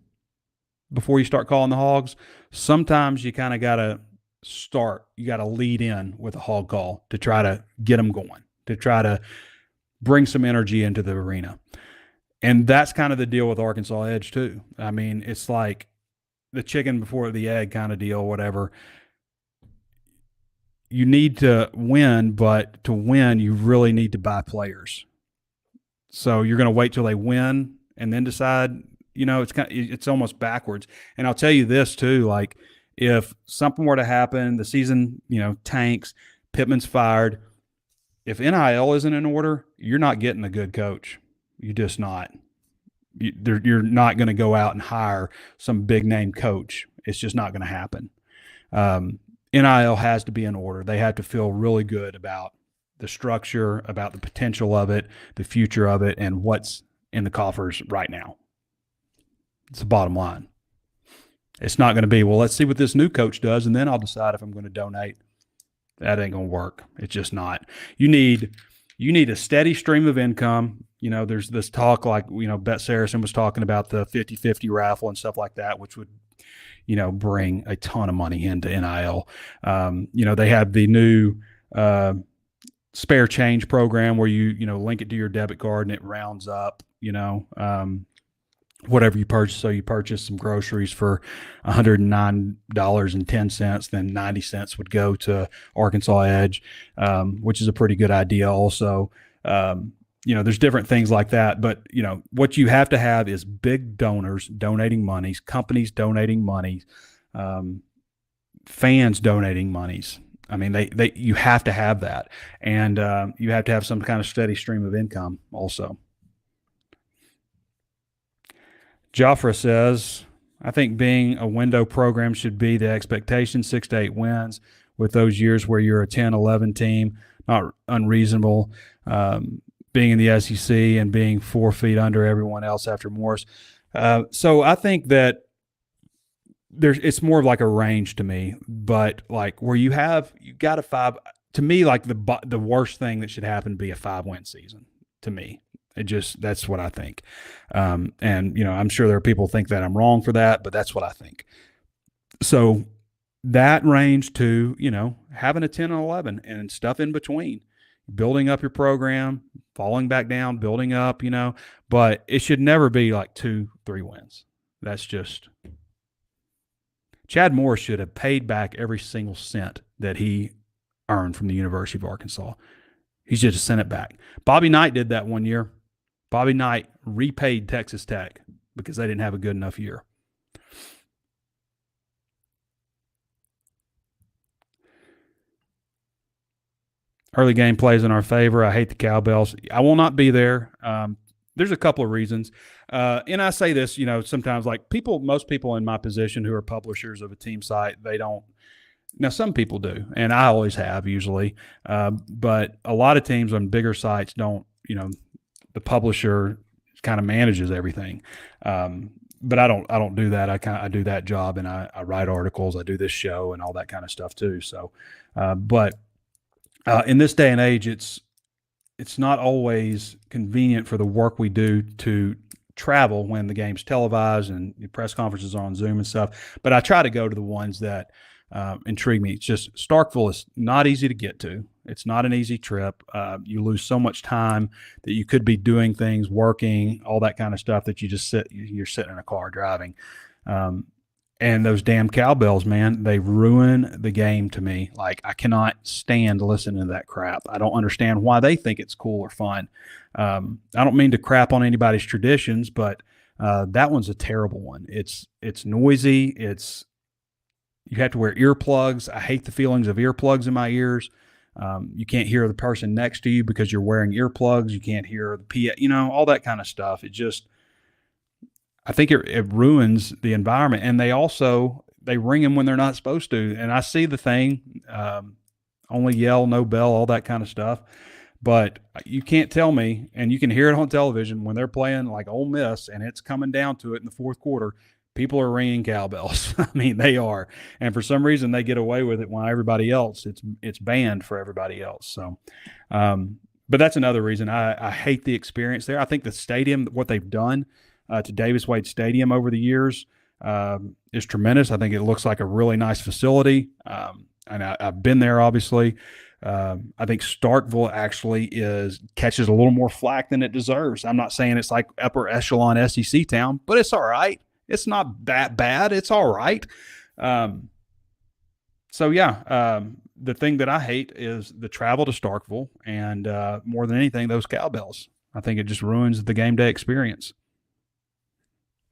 before you start calling the hogs. Sometimes you kind of got to you got to lead in with a hog call to try to get them going, to try to bring some energy into the arena. And that's kind of the deal with Arkansas Edge too. I mean, it's like the chicken before the egg kind of deal, whatever. You need to win, but to win, you really need to buy players. So you're going to wait till they win and then decide. It's almost backwards. And I'll tell you this too: like if something were to happen, the season tanks, Pittman's fired. If NIL isn't in order, you're not getting a good coach. You're just not. You're not going to go out and hire some big name coach. It's just not going to happen. NIL has to be in order. They have to feel really good about the structure, about the potential of it, the future of it, and what's in the coffers right now. It's the bottom line. It's not going to be, well, let's see what this new coach does, and then I'll decide if I'm going to donate. That ain't going to work. It's just not. You need a steady stream of income. There's this talk like, Bet Saracen was talking about the 50-50 raffle and stuff like that, which would bring a ton of money into NIL. They have the new spare change program where you link it to your debit card and it rounds up, whatever you purchase. So you purchase some groceries for $109.10, then 90 cents would go to Arkansas Edge, which is a pretty good idea also. There's different things like that, but what you have to have is big donors donating monies, companies donating monies, fans donating monies. I mean, you have to have that, and you have to have some kind of steady stream of income also. Joffre says, I think being a window program should be the expectation, 6 to 8 wins with those years where you're a 10-11 team, not unreasonable. Being in the SEC and being 4 feet under everyone else after Morris. So I think that it's more of like a range to me, but like where you got a 5, to me, like the worst thing that should happen be a 5-win season to me. That's what I think. And I'm sure there are people who think that I'm wrong for that, but that's what I think. So that range to, having a 10 and 11 and stuff in between, building up your program, falling back down, building up, but it should never be like 2-3 wins. That's just Chad Morris should have paid back every single cent that he earned from the University of Arkansas. He should have sent it back. Bobby Knight did that one year. Bobby Knight repaid Texas Tech because they didn't have a good enough year. Early game plays in our favor. I hate the cowbells. I will not be there. There's a couple of reasons. And I say this, sometimes like most people in my position who are publishers of a team site, they don't. Now, some people do, and I always have usually. But a lot of teams on bigger sites don't, the publisher kind of manages everything. But I don't do that. I do that job, and I write articles. I do this show and all that kind of stuff too. So, but in this day and age, it's not always convenient for the work we do to travel when the game's televised and the press conferences are on Zoom and stuff. But I try to go to the ones that intrigue me. It's just Starkville is not easy to get to. It's not an easy trip. You lose so much time that you could be doing things, working, all that kind of stuff that you're sitting in a car driving. And those damn cowbells, man, they ruin the game to me. Like, I cannot stand listening to that crap. I don't understand why they think it's cool or fun. I don't mean to crap on anybody's traditions, but that one's a terrible one. It's noisy. You have to wear earplugs. I hate the feelings of earplugs in my ears. You can't hear the person next to you because you're wearing earplugs. You can't hear the PA, all that kind of stuff. I think it ruins the environment. And they ring them when they're not supposed to. And I see the thing, only yell, no bell, all that kind of stuff. But you can't tell me, and you can hear it on television when they're playing like Ole Miss and it's coming down to it in the fourth quarter, people are ringing cowbells. I mean, they are. And for some reason they get away with it when everybody else, it's banned for everybody else. So, but that's another reason I hate the experience there. I think the stadium, what they've done to Davis Wade Stadium over the years, is tremendous. I think it looks like a really nice facility. And I've been there, obviously. I think Starkville actually catches a little more flack than it deserves. I'm not saying it's like upper echelon SEC town, but it's all right. It's not that bad. It's all right. The thing that I hate is the travel to Starkville, and more than anything, those cowbells. I think it just ruins the game day experience.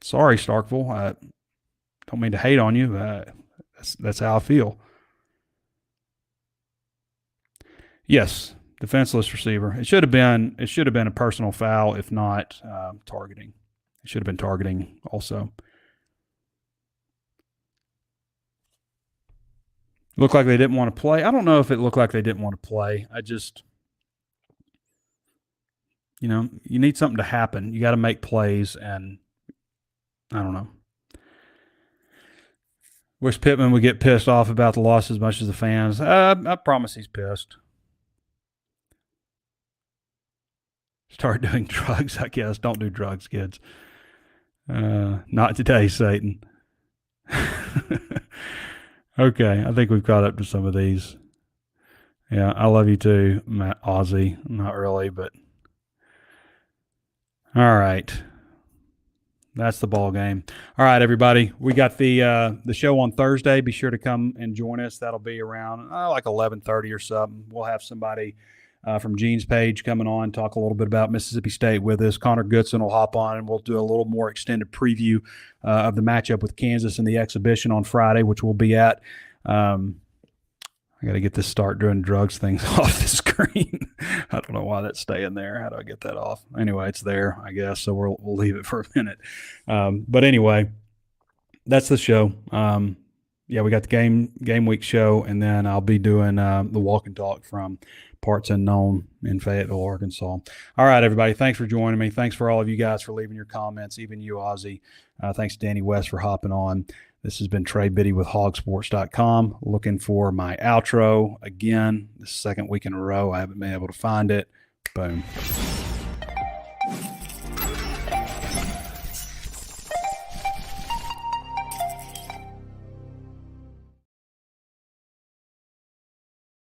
Sorry, Starkville. I don't mean to hate on you. That's how I feel. Yes, defenseless receiver. It should have been a personal foul, if not targeting. It should have been targeting also. Looked like they didn't want to play. I don't know if it looked like they didn't want to play. I just, you need something to happen. You got to make plays, and I don't know. Wish Pittman would get pissed off about the loss as much as the fans. I promise he's pissed. Start doing drugs, I guess. Don't do drugs, kids. Not today, Satan. Okay, I think we've caught up to some of these. Yeah, I love you too, Matt Ozzy. Not really, but all right. That's the ball game. All right, everybody. We got the show on Thursday. Be sure to come and join us. That'll be around like 11:30 or something. We'll have somebody from Gene's page coming on, talk a little bit about Mississippi State with us. Connor Goodson will hop on, and we'll do a little more extended preview of the matchup with Kansas in the exhibition on Friday, which we'll be at. I got to get this start doing drugs things off the screen. I don't know why that's staying there. How do I get that off? Anyway, it's there, I guess, so we'll leave it for a minute. But anyway, that's the show. We got the game week show, and then I'll be doing the walk and talk from Parts Unknown in Fayetteville, Arkansas. All right, everybody. Thanks for joining me. Thanks for all of you guys for leaving your comments, even you, Ozzy. Thanks, Danny West, for hopping on. This has been Trey Biddy with HawgSports.com. Looking for my outro again. This second week in a row. I haven't been able to find it. Boom.